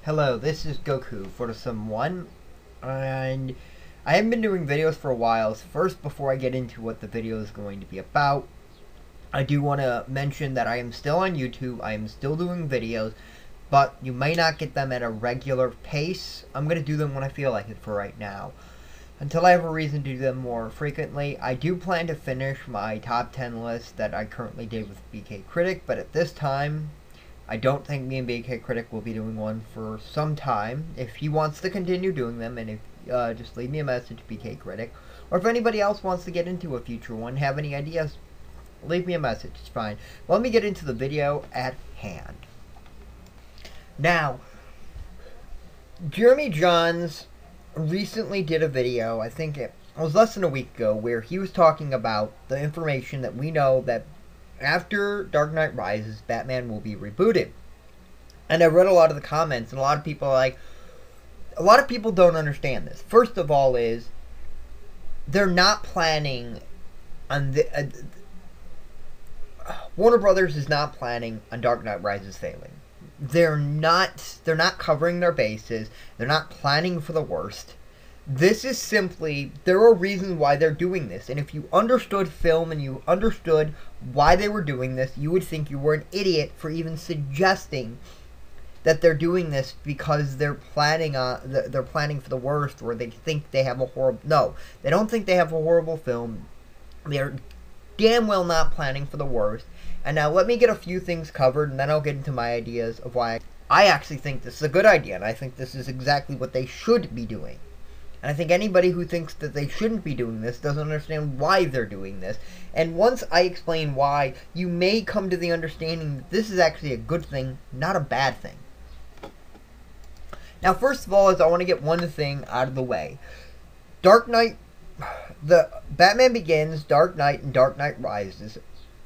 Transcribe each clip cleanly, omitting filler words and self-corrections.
Hello, this is Goku for Someone, and I haven't been doing videos for a while. So first, before I get into what the video is going to be about, I do want to mention that I am still on YouTube. I am still doing videos, but you may not get them at a regular pace. I'm going to do them when I feel like it for right now. Until I have a reason to do them more frequently, I do plan to finish my top 10 list that I currently did with BK Critic, but at this time, I don't think me and BK Critic will be doing one for some time. If he wants to continue doing them, and if just leave me a message, BK Critic. Or if anybody else wants to get into a future one, have any ideas, leave me a message. It's fine. Let me get into the video at hand. Now, Jeremy Johns recently did a video, I think it was less than a week ago, where he was talking about the information that we know that after Dark Knight Rises, Batman will be rebooted. And I read a lot of the comments, and a lot of people are like, a lot of people don't understand this. First of all is, they're not planning on the... Warner Brothers is not planning on Dark Knight Rises failing. They're not covering their bases. They're not planning for the worst. This is simply, there are reasons why they're doing this. And if you understood film and you understood why they were doing this, you would think you were an idiot for even suggesting that they're doing this because they're planning for the worst, or they think they have a horrible... No, they don't think they have a horrible film. They're damn well not planning for the worst. And now let me get a few things covered, and then I'll get into my ideas of why I actually think this is a good idea, and I think this is exactly what they should be doing. And I think anybody who thinks that they shouldn't be doing this doesn't understand why they're doing this. And once I explain why, you may come to the understanding that this is actually a good thing, not a bad thing. Now, first of all, I want to get one thing out of the way. Dark Knight, the Batman Begins, Dark Knight, and Dark Knight Rises,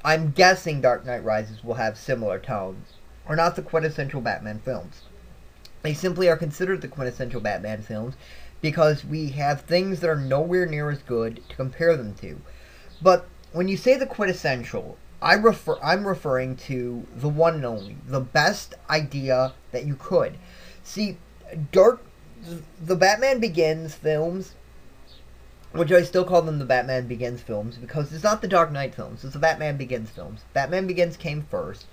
I'm guessing Dark Knight Rises will have similar tones, are not the quintessential Batman films. They simply are considered the quintessential Batman films because we have things that are nowhere near as good to compare them to. But when you say the quintessential, I'm referring to the one and only, the best idea that you could. See, the Batman Begins films, which I still call them the Batman Begins films, because it's not the Dark Knight films, it's the Batman Begins films. Batman Begins came first,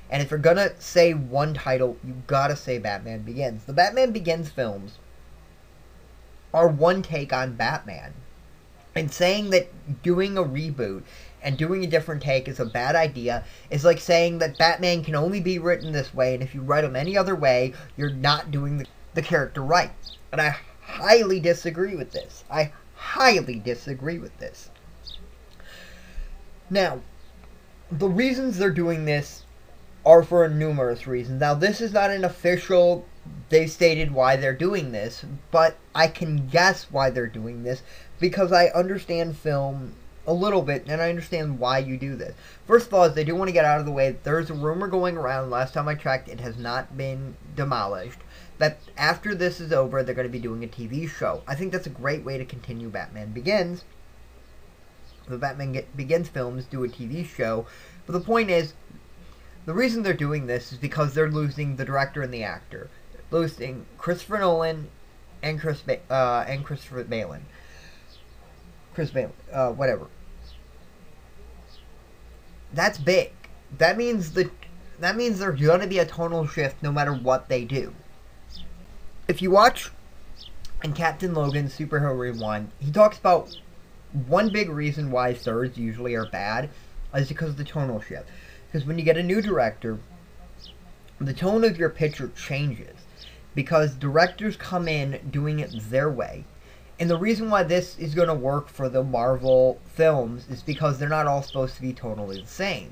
and if you're gonna say one title, you gotta say Batman Begins. The Batman Begins films are one take on Batman. And saying that doing a reboot and doing a different take is a bad idea is like saying that Batman can only be written this way, and if you write him any other way, you're not doing the character right. And I highly disagree with this. I highly disagree with this. Now, the reasons they're doing this are for numerous reasons. Now, this is not an official, they stated why they're doing this, but I can guess why they're doing this because I understand film a little bit, and I understand why you do this. First of all, is they do want to get out of the way. There's a rumor going around, last time I checked, it has not been demolished, that after this is over, they're going to be doing a TV show. I think that's a great way to continue Batman Begins. The Batman Begins films do a TV show, but the point is, the reason they're doing this is because they're losing the director and the actor. Losing Christopher Nolan and Christopher Balin. Chris Balin, whatever. That's big. That means there's going to be a tonal shift no matter what they do. If you watch in Captain Logan's Superhero Rewind, he talks about one big reason why thirds usually are bad is because of the tonal shift. Because when you get a new director, the tone of your picture changes. Because directors come in doing it their way. And the reason why this is going to work for the Marvel films is because they're not all supposed to be totally the same.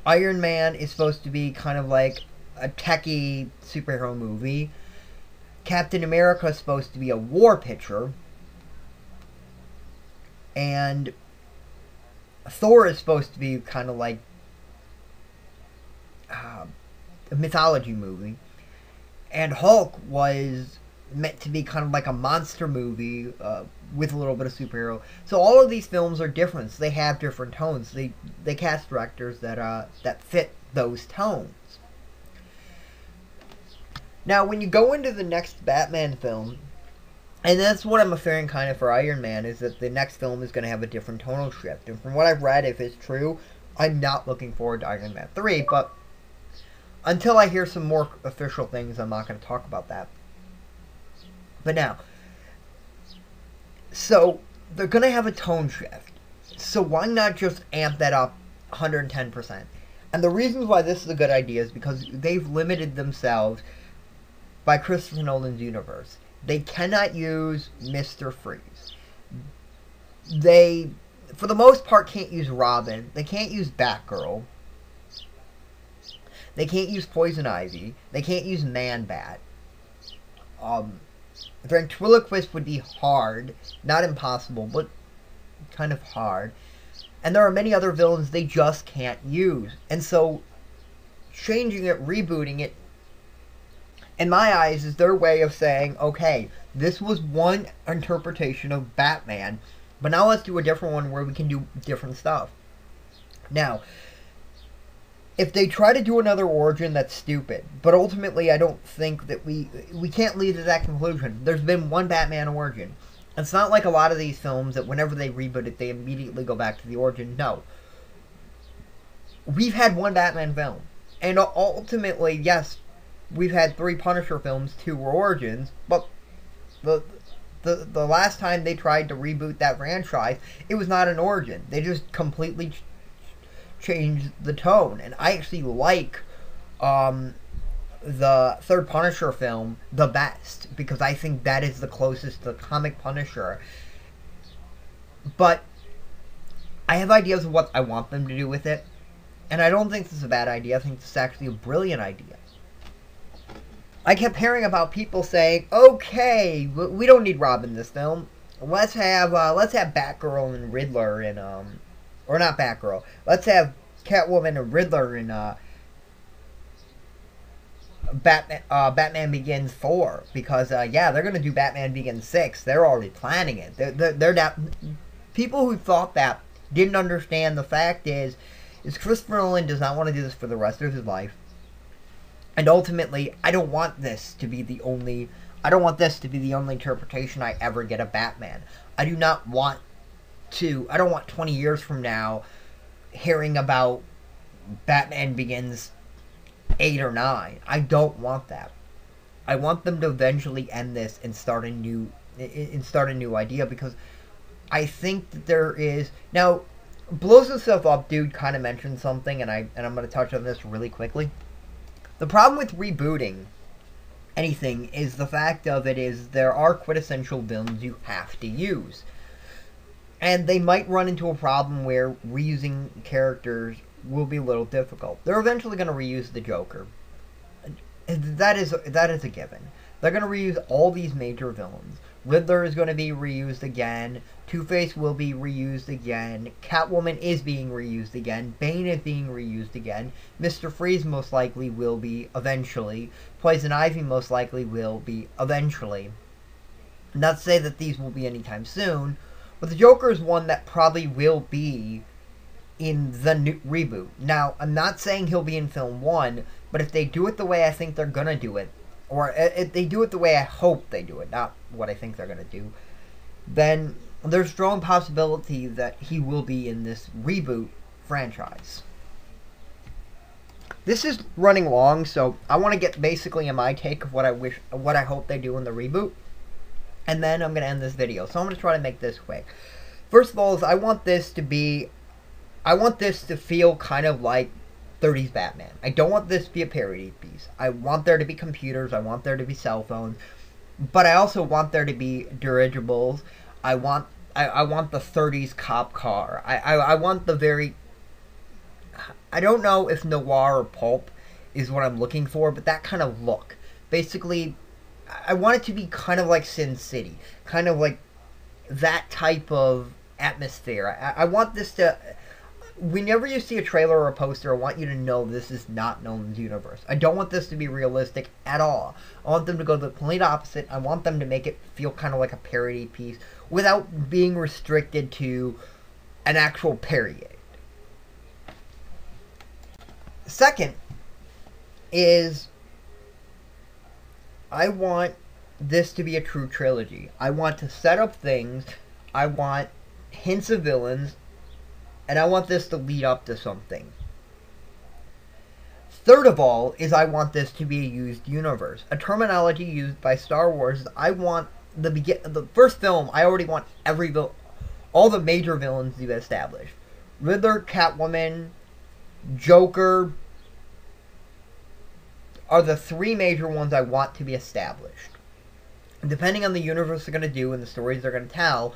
Iron Man is supposed to be kind of like a techie superhero movie. Captain America is supposed to be a war picture. And Thor is supposed to be kind of like a mythology movie. And Hulk was meant to be kind of like a monster movie with a little bit of superhero. So all of these films are different. So they have different tones. They cast directors that fit those tones. Now, when you go into the next Batman film, and that's what I'm fearing kind of for Iron Man, is that the next film is going to have a different tonal shift. And from what I've read, if it's true, I'm not looking forward to Iron Man 3, but until I hear some more official things, I'm not going to talk about that. But now, so they're going to have a tone shift. So why not just amp that up 110%? And the reasons why this is a good idea is because they've limited themselves by Christopher Nolan's universe. They cannot use Mr. Freeze. They, for the most part, can't use Robin. They can't use Batgirl. They can't use Poison Ivy. They can't use Man-Bat. Ventriloquist would be hard. Not impossible, but kind of hard. And there are many other villains they just can't use. And so, changing it, rebooting it, in my eyes, is their way of saying, okay, this was one interpretation of Batman, but now let's do a different one where we can do different stuff. Now, if they try to do another origin, that's stupid. But ultimately, I don't think that we can't lead to that conclusion. There's been one Batman origin. It's not like a lot of these films that whenever they reboot it, they immediately go back to the origin. No. We've had one Batman film. And ultimately, yes, we've had 3 Punisher films, 2 were origins, but the last time they tried to reboot that franchise, it was not an origin. They just completely changed the tone. And I actually like the third Punisher film the best, because I think that is the closest to the comic Punisher. But I have ideas of what I want them to do with it, and I don't think this is a bad idea. I think this is actually a brilliant idea. I kept hearing about people saying, okay, we don't need Robin in this film. Let's have Batgirl and Riddler in, or not Batgirl. Let's have Catwoman and Riddler in, Batman Begins 4. Because, yeah, they're going to do Batman Begins 6. They're already planning it. They're not, people who thought that didn't understand the fact is Christopher Nolan does not want to do this for the rest of his life. And ultimately, I don't want this to be the only interpretation I ever get of Batman. I don't want 20 years from now hearing about Batman Begins 8 or 9. I don't want that. I want them to eventually end this and start a new idea, because I think that there is now blows himself up. Dude kind of mentioned something, and I'm going to touch on this really quickly. The problem with rebooting anything is the fact of it is there are quintessential villains you have to use. And they might run into a problem where reusing characters will be a little difficult. They're eventually going to reuse the Joker. That is a given. They're going to reuse all these major villains. Riddler is going to be reused again. Two-Face will be reused again. Catwoman is being reused again. Bane is being reused again. Mr. Freeze most likely will be eventually. Poison Ivy most likely will be eventually. Not to say that these will be anytime soon, but the Joker is one that probably will be in the new reboot. Now, I'm not saying he'll be in film 1, but if they do it the way I think they're going to do it, or if they do it the way I hope they do it, not what I think they're going to do, then there's strong possibility that he will be in this reboot franchise. This is running long, so I want to get basically in my take of what I hope they do in the reboot, and then I'm going to end this video. So I'm going to try to make this quick. First of all, is I want this to feel kind of like 30s Batman. I don't want this to be a parody piece. I want there to be computers. I want there to be cell phones. But I also want there to be dirigibles. I want the 30s cop car. I want the very... I don't know if noir or pulp is what I'm looking for, but that kind of look. Basically, I want it to be kind of like Sin City. Kind of like that type of atmosphere. I want this to... Whenever you see a trailer or a poster, I want you to know this is not Nolan's universe. I don't want this to be realistic at all. I want them to go the complete opposite. I want them to make it feel kind of like a parody piece without being restricted to an actual period. Second is I want this to be a true trilogy. I want to set up things. I want hints of villains. And I want this to lead up to something. Third of all is I want this to be a used universe. A terminology used by Star Wars is I want the first film, I already want all the major villains to be established. Riddler, Catwoman, Joker are the three major ones I want to be established. Depending on the universe they're going to do and the stories they're going to tell,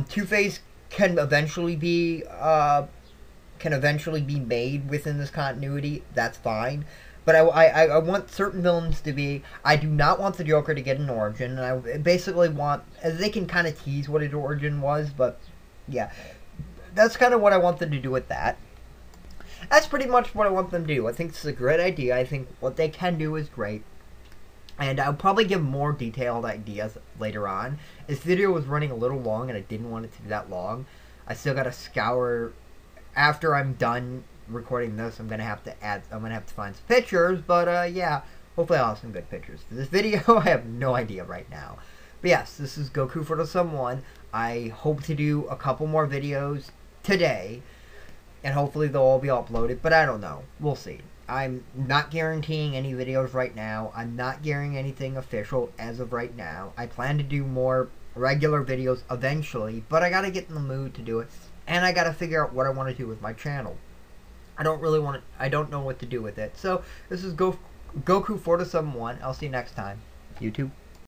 Two-Face can eventually be made within this continuity. That's fine. But I want certain villains to be... I do not want the Joker to get an origin. And I basically want... They can kind of tease what his origin was, but... Yeah. That's kind of what I want them to do with that. That's pretty much what I want them to do. I think it's a great idea. I think what they can do is great. And I'll probably give more detailed ideas later on. This video was running a little long, and I didn't want it to be that long. I still gotta scour... After I'm done recording this, I'm gonna have to find some pictures, but yeah, hopefully I'll have some good pictures for this video. I have no idea right now. But yes, this is Goku for the Someone. I hope to do a couple more videos today, and hopefully they'll all be uploaded, but I don't know. We'll see. I'm not guaranteeing any videos right now. I'm not guaranteeing anything official as of right now. I plan to do more regular videos eventually, but I gotta get in the mood to do it. And I gotta figure out what I want to do with my channel. I don't know what to do with it. So, this is Goku for the Someone. I'll see you next time. YouTube.